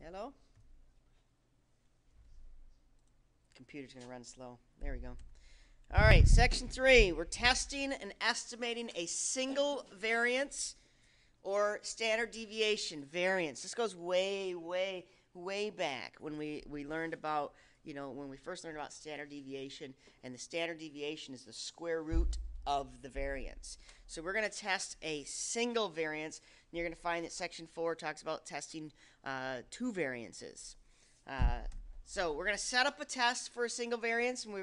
Hello? Computer's going to run slow. There we go. All right, section 3. We're testing and estimating a single variance or standard deviation variance. This goes way, way, way back when we learned about, when we first learned about standard deviation, and the standard deviation is the square root of the variance. So we're going to test a single variance, and you're going to find that section 4 talks about testing two variances. So we're going to set up a test for a single variance, and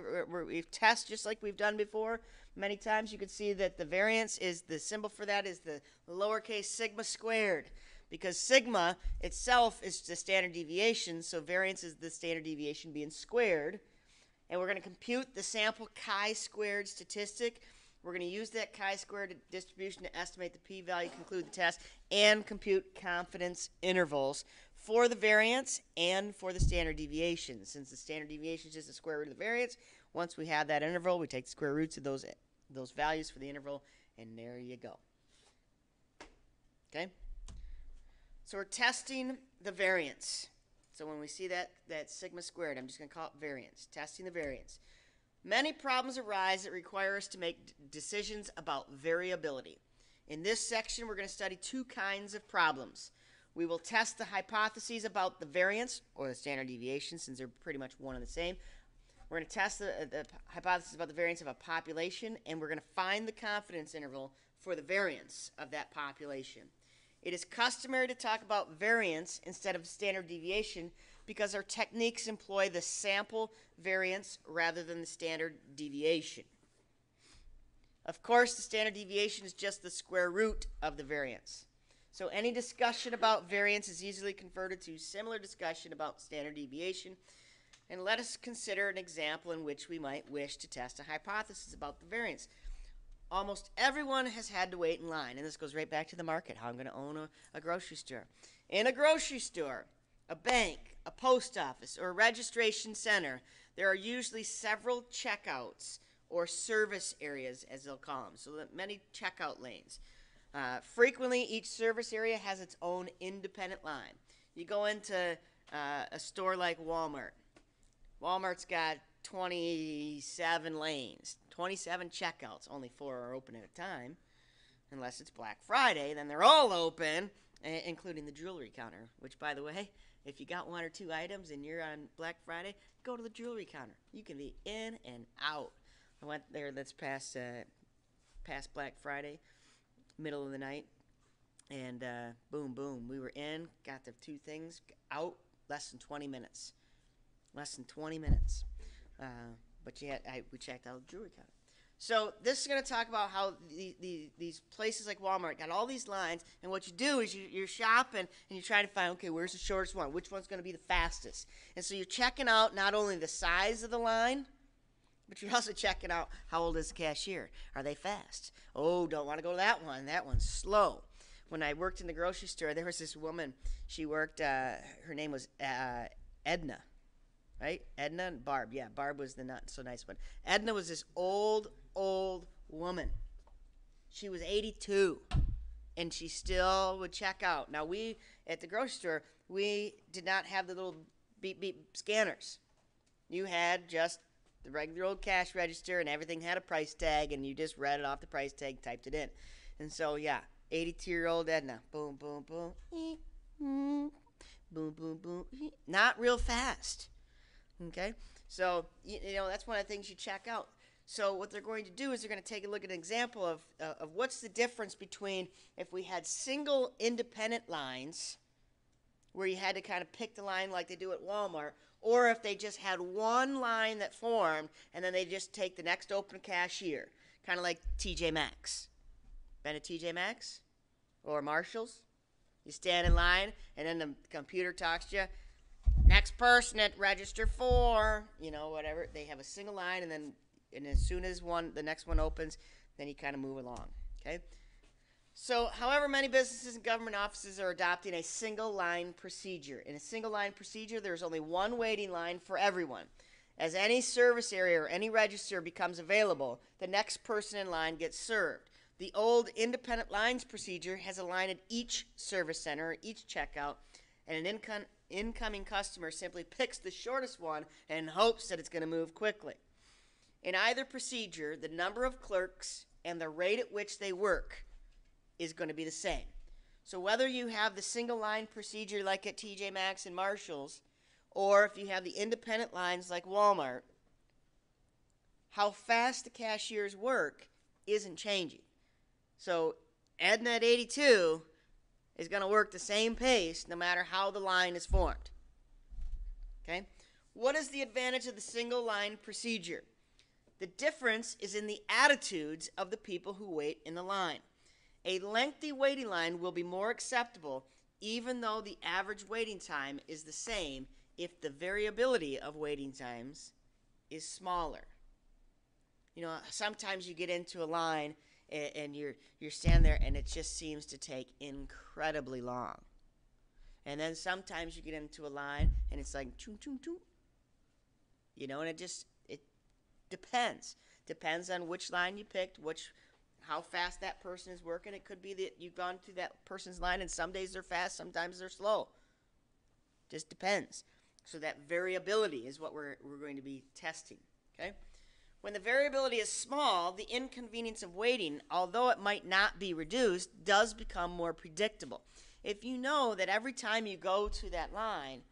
we've tested just like we've done before many times. You can see that the variance is, the symbol for that is the lowercase sigma squared, because sigma itself is the standard deviation, so variance is the standard deviation being squared. And we're going to compute the sample chi-squared statistic. We're going to use that chi-squared distribution to estimate the p-value, conclude the test, and compute confidence intervals for the variance and for the standard deviation. Since the standard deviation is just the square root of the variance, once we have that interval, we take the square roots of those values for the interval, and there you go. Okay? So we're testing the variance. So when we see that sigma squared, I'm just going to call it variance, testing the variance. Many problems arise that require us to make decisions about variability. In this section, we're going to study two kinds of problems. We will test the hypotheses about the variance, or the standard deviation, since they're pretty much one and the same. We're going to test the hypothesis about the variance of a population, and we're going to find the confidence interval for the variance of that population. It is customary to talk about variance instead of standard deviation because our techniques employ the sample variance rather than the standard deviation. Of course, the standard deviation is just the square root of the variance. So any discussion about variance is easily converted to similar discussion about standard deviation. And let us consider an example in which we might wish to test a hypothesis about the variance. Almost everyone has had to wait in line, and this goes right back to the market, how I'm going to own a grocery store. In a grocery store, a bank, a post office, or a registration center, there are usually several checkouts or service areas, as they'll call them, so that many checkout lanes. Frequently, each service area has its own independent line. You go into a store like Walmart. Walmart's got 27 lanes, 27 checkouts. Only 4 are open at a time. Unless it's Black Friday, then they're all open, including the jewelry counter, which, by the way, if you got 1 or 2 items and you're on Black Friday, go to the jewelry counter. You can be in and out. I went there this past Black Friday, middle of the night, and boom, boom. We were in, got the 2 things, out, less than 20 minutes. Less than 20 minutes. But we checked out the jewelry counter. So this is going to talk about how these places like Walmart got all these lines, and what you do is you're shopping, and you're trying to find, okay, where's the shortest one? Which one's going to be the fastest? And so you're checking out not only the size of the line, but you're also checking out how old is the cashier. Are they fast? Oh, don't want to go to that one. That one's slow. When I worked in the grocery store, there was this woman. She worked, her name was Edna. Right? Edna and Barb. Yeah, Barb was the not so nice one. Edna was this old woman. She was 82, and she still would check out. Now, we, at the grocery store, we did not have the little beep beep scanners. You had just the regular old cash register, and everything had a price tag, and you just read it off the price tag, typed it in. And so, yeah, 82-year-old Edna. Boom, boom, boom. Boom, boom, boom. Not real fast. Okay, so that's one of the things you check out. So what they're going to do is they're going to take a look at an example of what's the difference between if we had single independent lines, where you had to kind of pick the line like they do at Walmart, or if they just had one line that formed and then they just take the next open cashier, kind of like TJ Maxx. Been to TJ Maxx or Marshall's? You stand in line, and then the computer talks to you. Next person at register 4, whatever. They have a single line, and as soon as the next one opens, then you kind of move along, okay? So, however, many businesses and government offices are adopting a single line procedure. In a single line procedure, there's only one waiting line for everyone. As any service area or any register becomes available, the next person in line gets served. The old independent lines procedure has a line at each service center, each checkout, and an incoming customer simply picks the shortest one and hopes that it's going to move quickly. In either procedure, the number of clerks and the rate at which they work is going to be the same. So whether you have the single line procedure like at TJ Maxx and Marshall's, or if you have the independent lines like Walmart, how fast the cashiers work isn't changing. So Edna at 82 is going to work the same pace no matter how the line is formed. Okay? What is the advantage of the single line procedure? The difference is in the attitudes of the people who wait in the line. A lengthy waiting line will be more acceptable even though the average waiting time is the same if the variability of waiting times is smaller. You know, sometimes you get into a line and you're standing there and it just seems to take incredibly long. And then sometimes you get into a line and it's like choo choo choo. You know, and it depends. Depends on which line you picked, how fast that person is working. It could be that you've gone through that person's line and some days they're fast, sometimes they're slow. Just depends. So that variability is what we're going to be testing. Okay? When the variability is small, the inconvenience of waiting, although it might not be reduced, does become more predictable. If you know that every time you go to that line,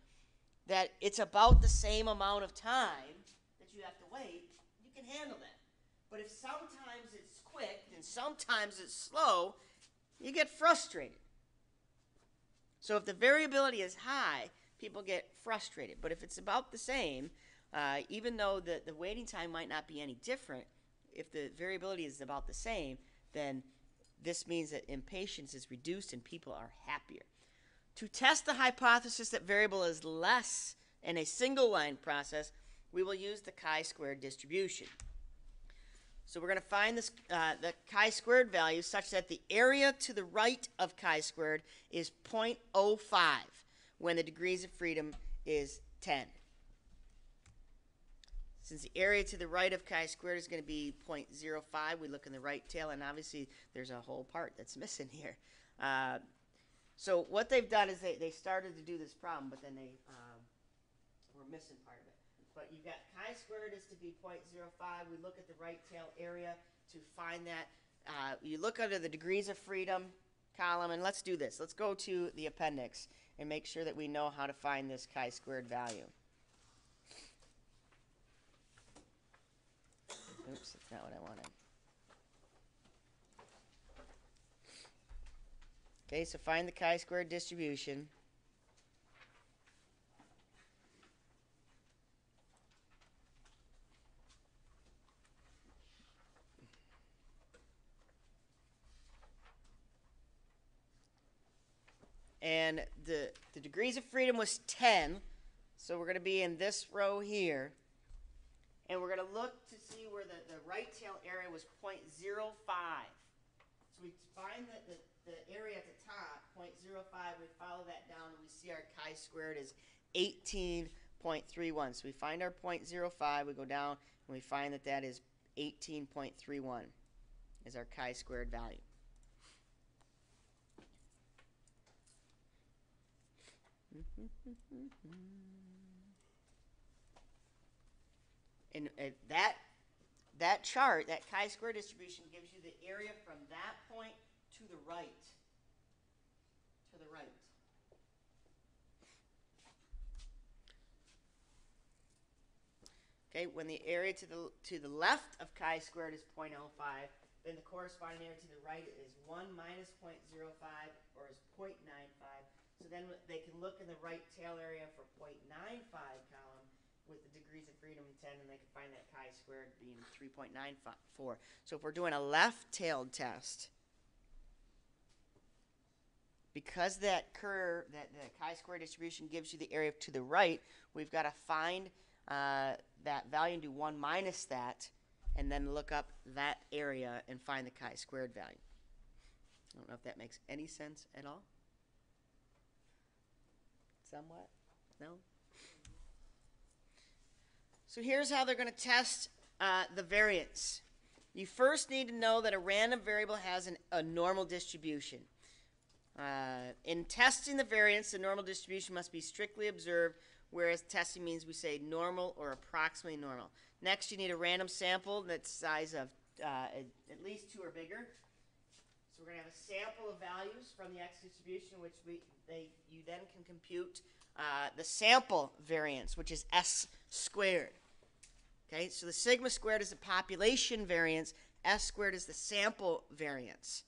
that it's about the same amount of time that you have to wait, you can handle that. But if sometimes it's quick and sometimes it's slow, you get frustrated. So if the variability is high, people get frustrated. But if it's about the same, even though the waiting time might not be any different, if the variability is about the same, then this means that impatience is reduced and people are happier. To test the hypothesis that variable is less in a single line process, we will use the chi-squared distribution. So we're going to find this, the chi-squared value such that the area to the right of chi-squared is 0.05 when the degrees of freedom is 10. Since the area to the right of chi-squared is going to be 0.05, we look in the right tail, and obviously there's a whole part that's missing here. So what they've done is they started to do this problem, but then they were missing part of it. But you've got chi-squared is to be 0.05. We look at the right tail area to find that. You look under the degrees of freedom column, and let's do this. Let's go to the appendix and make sure that we know how to find this chi-squared value. Oops, that's not what I wanted. Okay, so find the chi-squared distribution. And the degrees of freedom was 10, so we're going to be in this row here. And we're going to look to see where the right tail area was 0.05. So we find that the area at the top, 0.05, we follow that down and we see our chi-squared is 18.31. So we find our 0.05, we go down and we find that that is 18.31 is our chi-squared value. And that chart, that chi-square distribution, gives you the area from that point to the right. To the right. Okay, when the area to the left of chi-squared is 0.05, then the corresponding area to the right is 1 minus 0.05 or is 0.95. So then they can look in the right tail area for 0.95 column with the degrees of freedom 10, and they can find that chi-squared being 3.94. So if we're doing a left-tailed test, because that curve, that the chi-square distribution gives you the area to the right, we've got to find that value and do 1 minus that, and then look up that area and find the chi-squared value. I don't know if that makes any sense at all. Somewhat? No? So here's how they're going to test the variance. You first need to know that a random variable has a normal distribution. In testing the variance, the normal distribution must be strictly observed, whereas testing means we say normal or approximately normal. Next, you need a random sample that's size of at least 2 or bigger. So we're going to have a sample of values from the X distribution, which you then can compute the sample variance, which is S squared. Okay, so the sigma squared is the population variance, S squared is the sample variance.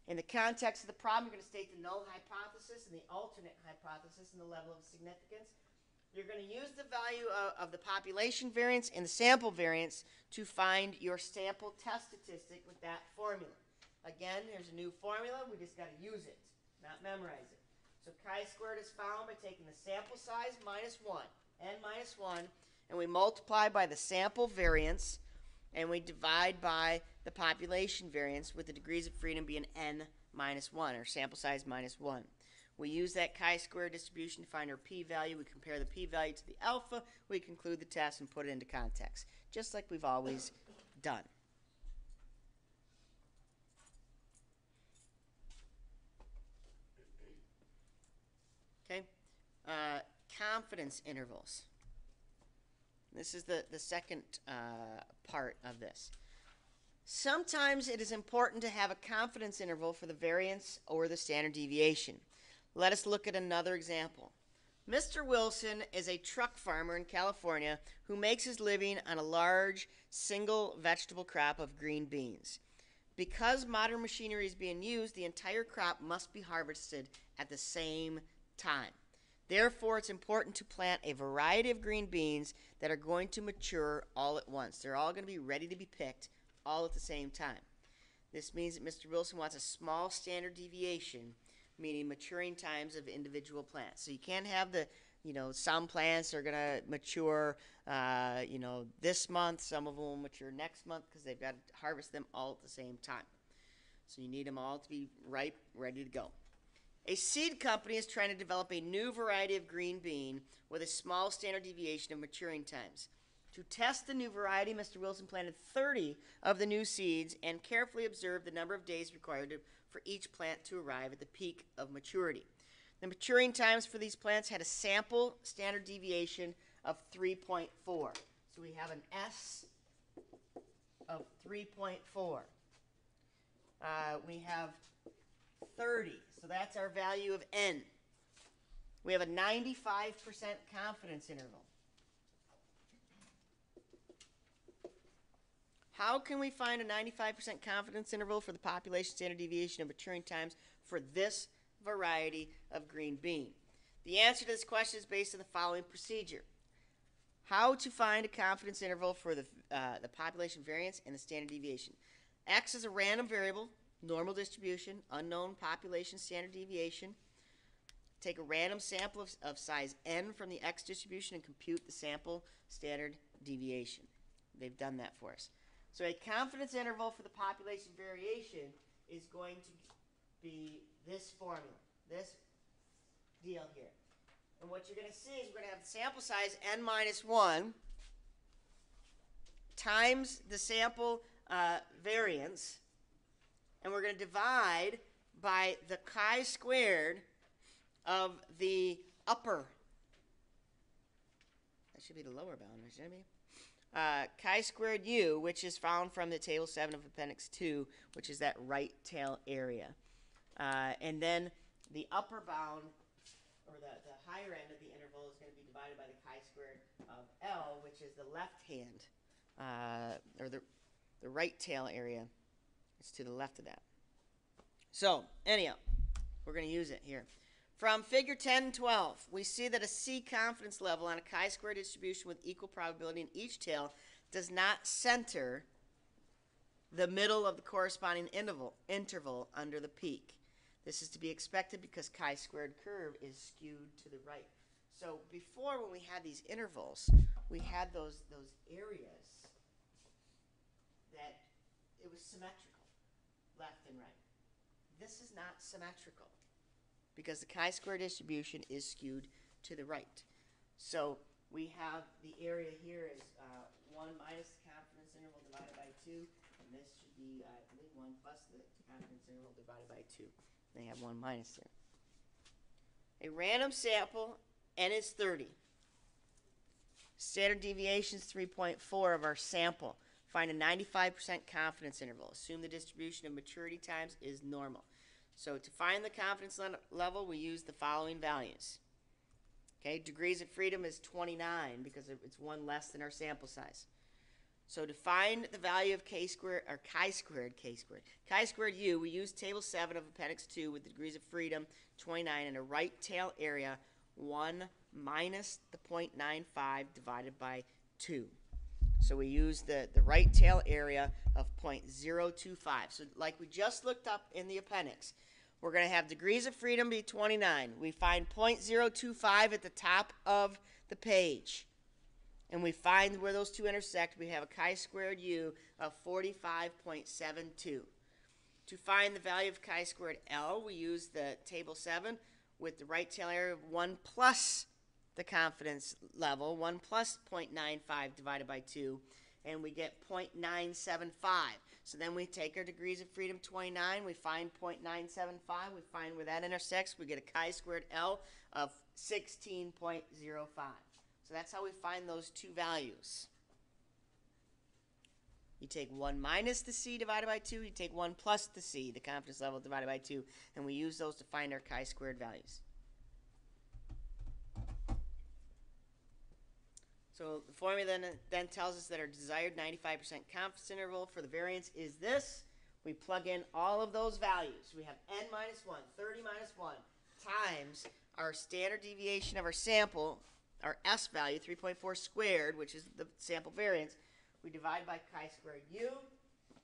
In the context of the problem, you're going to state the null hypothesis and the alternate hypothesis and the level of significance. You're going to use the value of the population variance and the sample variance to find your sample test statistic with that formula. Again, here's a new formula. We just got to use it, not memorize it. So chi-squared is found by taking the sample size minus 1, n minus 1, and we multiply by the sample variance, and we divide by the population variance with the degrees of freedom being n minus 1, or sample size minus 1. We use that chi-square distribution to find our p-value. We compare the p-value to the alpha. We conclude the test and put it into context, just like we've always done. Okay, confidence intervals. This is the second part of this. Sometimes it is important to have a confidence interval for the variance or the standard deviation. Let us look at another example. Mr. Wilson is a truck farmer in California who makes his living on a large single vegetable crop of green beans. Because modern machinery is being used, the entire crop must be harvested at the same time. Therefore, it's important to plant a variety of green beans that are going to mature all at once. They're all going to be ready to be picked all at the same time. This means that Mr. Wilson wants a small standard deviation, meaning maturing times of individual plants. So you can't have some plants are going to mature, this month. Some of them will mature next month because they've got to harvest them all at the same time. So you need them all to be ripe, ready to go. A seed company is trying to develop a new variety of green bean with a small standard deviation of maturing times. To test the new variety, Mr. Wilson planted 30 of the new seeds and carefully observed the number of days required for each plant to arrive at the peak of maturity. The maturing times for these plants had a sample standard deviation of 3.4. So we have an S of 3.4. We have 30. So that's our value of n. We have a 95% confidence interval. How can we find a 95% confidence interval for the population standard deviation of maturing times for this variety of green bean? The answer to this question is based on the following procedure. How to find a confidence interval for the population variance and the standard deviation. X is a random variable, normal distribution, unknown population standard deviation. Take a random sample of size n from the X distribution and compute the sample standard deviation. They've done that for us. So a confidence interval for the population variation is going to be this formula, this deal here. And what you're going to see is we're going to have the sample size n minus 1 times the sample variance, and we're going to divide by the chi-squared of the upper. That should be the lower boundary, shouldn't it be? Chi-squared u, which is found from the table 7 of appendix 2, which is that right tail area. And then the upper bound, or the higher end of the interval, is going to be divided by the chi-squared of L, which is the left hand, or the right tail area. It's to the left of that. So, anyhow, we're going to use it here. From figure 10 and 12, we see that a C confidence level on a chi-square distribution with equal probability in each tail does not center the middle of the corresponding interval under the peak. This is to be expected because chi-squared curve is skewed to the right. So before, when we had these intervals, we had those areas that it was symmetrical, left and right. This is not symmetrical, because the chi-square distribution is skewed to the right. So we have the area here is 1 minus the confidence interval divided by 2, and this should be, I believe, 1 plus the confidence interval divided by 2. They have 1 minus there. A random sample, n is 30. Standard deviation is 3.4 of our sample. Find a 95% confidence interval. Assume the distribution of maturity times is normal. So to find the confidence level, we use the following values. Okay, degrees of freedom is 29 because it's one less than our sample size. So to find the value of chi-squared u, we use table 7 of appendix 2 with the degrees of freedom 29 and a right tail area 1 minus the 0.95 divided by 2. So we use the right tail area of 0.025. So like we just looked up in the appendix, we're going to have degrees of freedom be 29. We find 0.025 at the top of the page. And we find where those two intersect. We have a chi-squared u of 45.72. To find the value of chi-squared L, we use the table 7 with the right tail area of 1 plus the confidence level, 1 plus 0.95 divided by 2, and we get 0.975. So then we take our degrees of freedom 29, we find 0.975, we find where that intersects, we get a chi-squared L of 16.05. So that's how we find those two values. You take 1 minus the c divided by 2, you take 1 plus the c, the confidence level divided by 2, and we use those to find our chi-squared values. So the formula then tells us that our desired 95% confidence interval for the variance is this. We plug in all of those values. We have n minus 1, 30 minus 1, times our standard deviation of our sample, our S value, 3.4 squared, which is the sample variance. We divide by chi-squared u,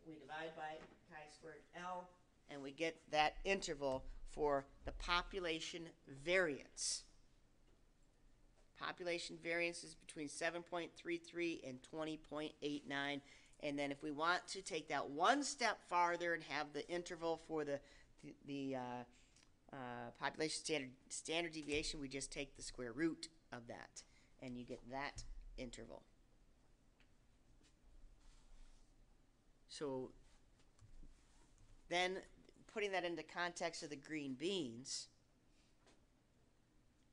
we divide by chi-squared L, and we get that interval for the population variance. Population variance is between 7.33 and 20.89. And then if we want to take that one step farther and have the interval for the population standard deviation, we just take the square root of that, and you get that interval. So then putting that into context of the green beans,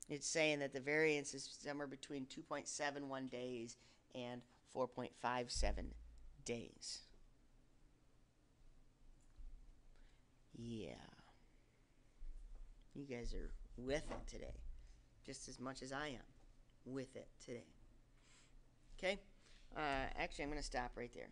it's saying that the variance is somewhere between 2.71 days and 4.57 days. Yeah. You guys are with it today, just as much as I am with it today. Okay? Actually, I'm going to stop right there.